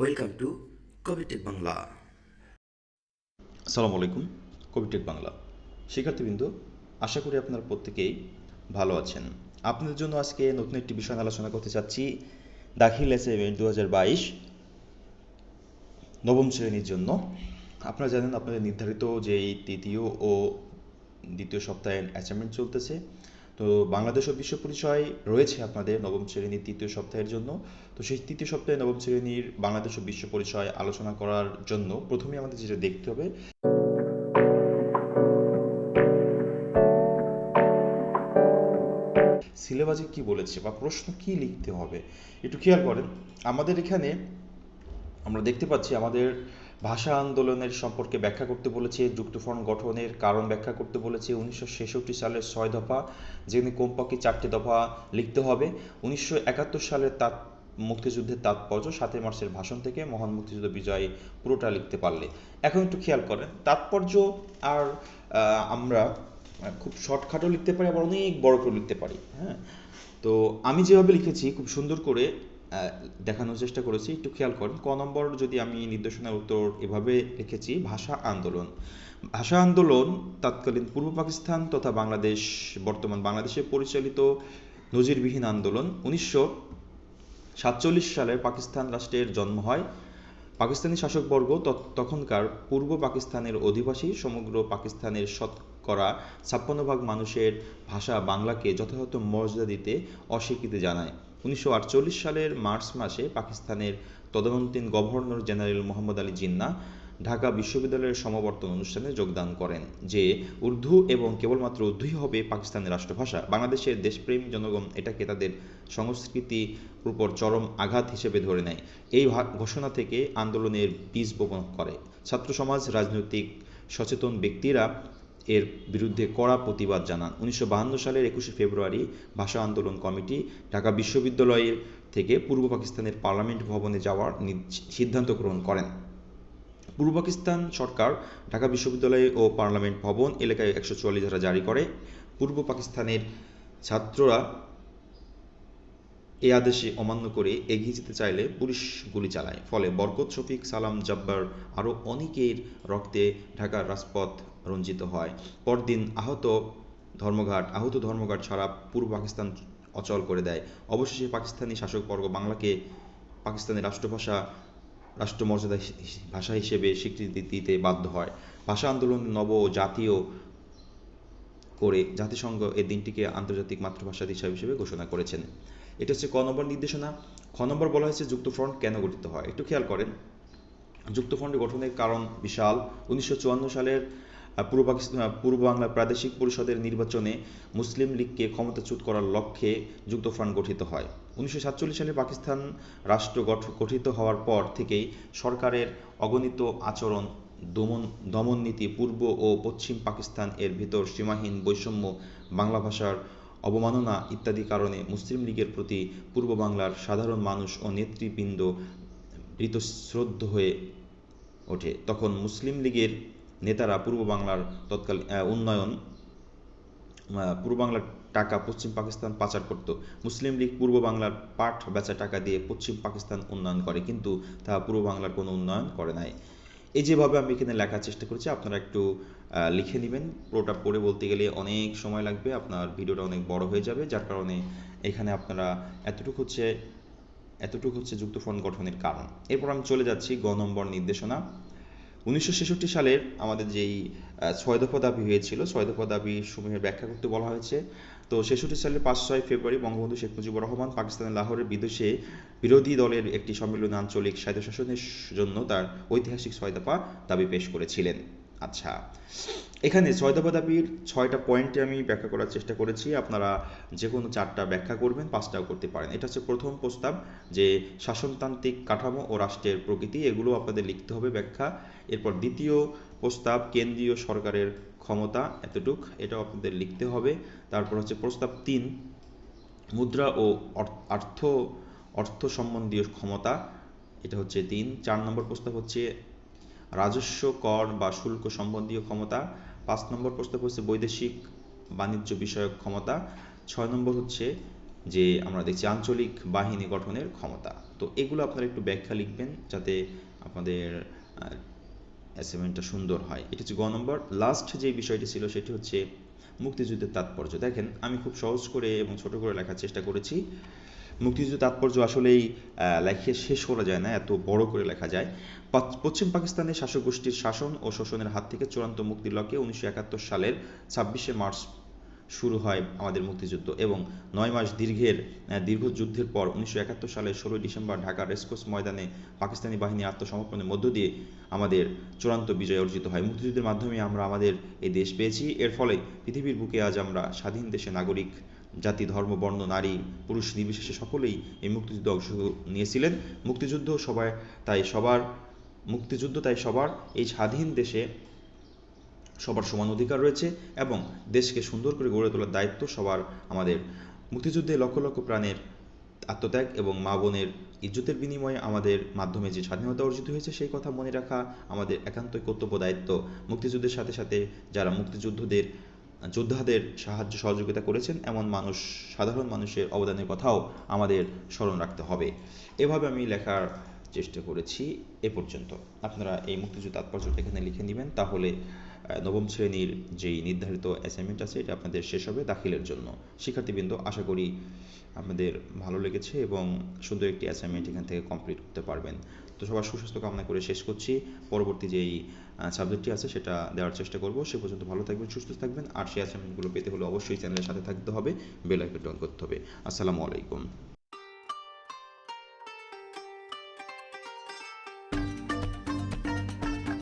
Welcome to কবিটেক Bangla. আসসালামু আলাইকুম। কবিটেক বাংলা শিক্ষার্থীবৃন্দ, আশা করি আপনারা প্রত্যেকেই ভালো আছেন। আপনাদের জন্য আজকে নতুন একটি বিষয় নিয়ে আলোচনা করতে চাচ্ছি। দাখিল অ্যাসাইনমেন্ট 2022 নবম শ্রেণীর জন্য। আপনারা জানেন আপনাদের নির্ধারিত যেই তৃতীয় ও দ্বিতীয় সপ্তাহের অ্যাসাইনমেন্ট চলতেছে। তো বাংলাদেশ ও বিশ্ব পরিচয় রয়েছে আপনাদের নবম শ্রেণীর তৃতীয় সপ্তাহের জন্য। তো সেই তৃতীয় সপ্তাহে নবম শ্রেণীর বাংলাদেশ ও বিশ্ব পরিচয় আলোচনা করার জন্য প্রথমে আমাদের যেটা দেখতে হবে, সিলেবাসে কি বলেছে বা প্রশ্ন কি লিখতে হবে একটু খেয়াল করেন। আমাদের এখানে আমরা দেখতে পাচ্ছি আমাদের ভাষা আন্দোলনের সম্পর্কে ব্যাখ্যা করতে বলেছে, যুক্তফ্রন্ট গঠনের কারণ ব্যাখ্যা করতে বলেছে 1966 সালের 6 দফা, যেখানে কমপক্ষে 4টে দফা লিখতে হবে। 1971 সালের মুক্তিযুদ্ধের তাৎপর্য, 7ই মার্চের ভাষণ থেকে মহান মুক্তিযুদ্ধ বিজয়, পুরোটা লিখতে পারলে। এখন একটু খেয়াল করেন তাৎপর্য আর আমরা খুব শর্টকাটও লিখতে পারি, আবার অনেক বড় করে লিখতে পারি। হ্যাঁ, তো আমি যেভাবে লিখেছি খুব সুন্দর করে দেখানোর চেষ্টা করেছি। একটু খেয়াল করেন, ক নম্বর যদি আমি নির্দেশনার উত্তর এভাবে লিখেছি, ভাষা আন্দোলন। ভাষা আন্দোলন তৎকালীন পূর্ব পাকিস্তান তথা বাংলাদেশ, বর্তমান বাংলাদেশে পরিচালিত নজিরবিহীন আন্দোলন। 1947 সালে পাকিস্তান রাষ্ট্রের জন্ম হয়। পাকিস্তানি শাসকবর্গ তখনকার পূর্ব পাকিস্তানের অধিবাসী সমগ্র পাকিস্তানের শতকরা 56% মানুষের ভাষা বাংলাকে যথাযথ মর্যাদা দিতে অস্বীকৃতি জানায়। 1948 সালের মার্চ মাসে পাকিস্তানের তদানীন্তন গভর্নর জেনারেল মোহাম্মদ আলী জিন্নাহ ঢাকা বিশ্ববিদ্যালয়ের সমাবর্তন অনুষ্ঠানে যোগদান করেন যে উর্দু এবং কেবলমাত্র উর্দুই হবে পাকিস্তানের রাষ্ট্রভাষা। বাংলাদেশের দেশপ্রেমী জনগণ এটাকে তাদের সংস্কৃতির উপর চরম আঘাত হিসেবে ধরে নেয়। এই ঘোষণা থেকে আন্দোলনের বীজ বপন করে। ছাত্র সমাজ, রাজনৈতিক সচেতন ব্যক্তিরা এর বিরুদ্ধে কড়া প্রতিবাদ জানান। 1952 সালের 21শে ফেব্রুয়ারি ভাষা আন্দোলন কমিটি ঢাকা বিশ্ববিদ্যালয়ের থেকে পূর্ব পাকিস্তানের পার্লামেন্ট ভবনে যাওয়ার সিদ্ধান্ত গ্রহণ করেন। পূর্ব পাকিস্তান সরকার ঢাকা বিশ্ববিদ্যালয় ও পার্লামেন্ট ভবন এলাকায় 144 ধারা জারি করে। পূর্ব পাকিস্তানের ছাত্ররা এই আদেশে অমান্য করে এগিয়ে যেতে চাইলে পুলিশ গুলি চালায়। ফলে বরকত, শফিক, সালাম, জব্বার আরও অনেকের রক্তে ঢাকার রাজপথ রঞ্জিত হয়। পরদিন আহত ধর্মঘট ছাড়া পূর্ব পাকিস্তান অচল করে দেয়। অবশেষে পাকিস্তানি শাসকবর্গ বাংলাকে পাকিস্তানের রাষ্ট্রমর্যাদা ভাষা হিসেবে স্বীকৃতি দিতে বাধ্য হয়। ভাষা আন্দোলন নব জাতীয় করে জাতিসংঘ এই দিনটিকে আন্তর্জাতিক মাতৃভাষা দিবস হিসেবে ঘোষণা করেছেন। এটা হচ্ছে ক নম্বর নির্দেশনা। খ নম্বর বলা হয়েছে যুক্তফ্রন্ট কেন গঠিত হয়। একটু খেয়াল করেন, যুক্তফ্রন্ট গঠনের কারণ বিশাল। 1954 সালের পূর্ব বাংলার প্রাদেশিক পরিষদের নির্বাচনে মুসলিম লীগকে ক্ষমতাচ্যুত করার লক্ষ্যে যুক্তফ্রন্ট গঠিত হয়। 1947 সালে পাকিস্তান রাষ্ট্র গঠিত হওয়ার পর থেকেই সরকারের অগণিত আচরণ, দমন নীতি, পূর্ব ও পশ্চিম পাকিস্তান এর ভিতর সীমাহীন বৈষম্য, বাংলা ভাষার অবমাননা ইত্যাদি কারণে মুসলিম লীগের প্রতি পূর্ব বাংলার সাধারণ মানুষ ও নেতৃবৃন্দ বীতশ্রদ্ধ হয়ে ওঠে। তখন মুসলিম লীগের নেতারা পূর্ব বাংলার পূর্ব বাংলার টাকা পশ্চিম পাকিস্তান পাচার করত। মুসলিম লীগ পূর্ব বাংলার পাট বেচা টাকা দিয়ে পশ্চিম পাকিস্তান উন্নয়ন করে, কিন্তু তা পূর্ব বাংলার কোনো উন্নয়ন করে নাই। এই যেভাবে আমি এখানে লেখার চেষ্টা করেছি, আপনারা একটু লিখে নেবেন। পুরোটা পড়ে বলতে গেলে অনেক সময় লাগবে, আপনার ভিডিওটা অনেক বড় হয়ে যাবে, যার কারণে এখানে আপনারা এতটুকু হচ্ছে যুক্তফ্রন্ট গঠনের কারণ। এরপর আমি চলে যাচ্ছি গ নম্বর নির্দেশনা। 1966 সালের আমাদের যেই 6 দফা দাবি হয়েছিল, 6 দফা দাবি সমূহের ব্যাখ্যা করতে বলা হয়েছে। তো 66 সালের 5-6 ফেব্রুয়ারি বঙ্গবন্ধু শেখ মুজিবুর রহমান পাকিস্তানের লাহোরের বিদেশে বিরোধী দলের একটি সম্মেলনে আঞ্চলিক স্বায়ত্তশাসনের জন্য তার ঐতিহাসিক 6 দফা দাবি পেশ করেছিলেন। আচ্ছা, এখানে 6 দফা দাবির 6টা পয়েন্টে আমি ব্যাখ্যা করার চেষ্টা করেছি। আপনারা যে কোনো 4টা ব্যাখ্যা করবেন, 5টাও করতে পারেন। এটা হচ্ছে প্রথম প্রস্তাব, যে শাসনতান্ত্রিক কাঠামো ও রাষ্ট্রের প্রকৃতি, এগুলো আপনাদের লিখতে হবে ব্যাখ্যা। এরপর দ্বিতীয় প্রস্তাব, কেন্দ্রীয় সরকারের ক্ষমতা এতটুক, এটাও আপনাদের লিখতে হবে। তারপর হচ্ছে প্রস্তাব 3, মুদ্রা ও অর্থ অর্থ সম্বন্ধীয় ক্ষমতা, এটা হচ্ছে 3। 4 নম্বর প্রস্তাব হচ্ছে রাজস্ব, কর বা শুল্ক সম্বন্ধীয় ক্ষমতা। 5 নম্বর প্রস্তাব হচ্ছে বৈদেশিক বাণিজ্য বিষয়ক ক্ষমতা। 6 নম্বর হচ্ছে যে আমরা দেখছি আঞ্চলিক বাহিনী গঠনের ক্ষমতা। তো তো এগুলো আপনারা একটু ব্যাখ্যা লিখবেন যাতে আপনাদের অ্যাসাইনমেন্টটা সুন্দর হয়। এটা হচ্ছে গ নম্বর। লাস্ট যে বিষয়টি ছিল সেটি হচ্ছে মুক্তিযুদ্ধের তাৎপর্য। দেখেন আমি খুব সহজ করে এবং ছোট করে লেখার চেষ্টা করেছি। মুক্তিযুদ্ধের তাৎপর্য আসলেই লেখে শেষ করা যায় না, এত বড় করে লেখা যায়। পশ্চিম পাকিস্তানের শাসক গোষ্ঠীর শাসন ও শোষণের হাত থেকে চূড়ান্ত মুক্তির লক্ষ্যে 1971 সালের 26শে মার্চ শুরু হয় আমাদের মুক্তিযুদ্ধ এবং 9 মাস দীর্ঘ যুদ্ধের পর 1971 সালের 16 ডিসেম্বর ঢাকার রেসকোর্স ময়দানে পাকিস্তানি বাহিনী আত্মসমর্পণের মধ্য দিয়ে আমাদের চূড়ান্ত বিজয় অর্জিত হয়। মুক্তিযুদ্ধের মাধ্যমে আমরা আমাদের এই দেশ পেয়েছি। এর ফলে পৃথিবীর বুকে আজ আমরা স্বাধীন দেশে নাগরিক, জাতি, ধর্ম, বর্ণ, নারী, পুরুষ নির্বিশেষে সকলেই এই মুক্তিযুদ্ধে অংশ নিয়েছিলেন। মুক্তিযুদ্ধ তাই সবার এই স্বাধীন দেশে সবার সমান অধিকার রয়েছে এবং দেশকে সুন্দর করে গড়ে তোলার দায়িত্ব সবার আমাদের। মুক্তিযুদ্ধে লক্ষ লক্ষ প্রাণের আত্মত্যাগ এবং মা বোনের ইজ্জতের বিনিময়ে আমাদের মাধ্যমে যে স্বাধীনতা অর্জিত হয়েছে সেই কথা মনে রাখা আমাদের একান্তই কর্তব্য দায়িত্ব। মুক্তিযুদ্ধের সাথে সাথে যারা যোদ্ধাদের সাহায্য সহযোগিতা করেছেন এমন সাধারণ মানুষের অবদানের কথাও আমাদের স্মরণ রাখতে হবে। এভাবে আমি লেখার চেষ্টা করেছি এ পর্যন্ত। আপনারা এই মুক্তিযুদ্ধ তাৎপর্যটা এখানে লিখে নেবেন, তাহলে নবম শ্রেণীর যেই নির্ধারিত অ্যাসাইনমেন্ট আছে এটা আপনাদের শেষ হবে দাখিলের জন্য। শিক্ষার্থীবৃন্দ, আশা করি আপনাদের ভালো লেগেছে এবং সুন্দর একটি অ্যাসাইনমেন্ট এখান থেকে কমপ্লিট করতে পারবেন। তো সবার সুস্বাস্থ্য কামনা করে শেষ করছি। পরবর্তী যেই সাবজেক্টটি আছে সেটা দেওয়ার চেষ্টা করব। সে পর্যন্ত ভালো থাকবেন, সুস্থ থাকবেন। আর সেই অ্যাসাইনমেন্টগুলো পেতে হলে অবশ্যই চ্যানেলের সাথে থাকতে হবে, বেল আইকনটি অন করতে হবে। আসসালামু আলাইকুম।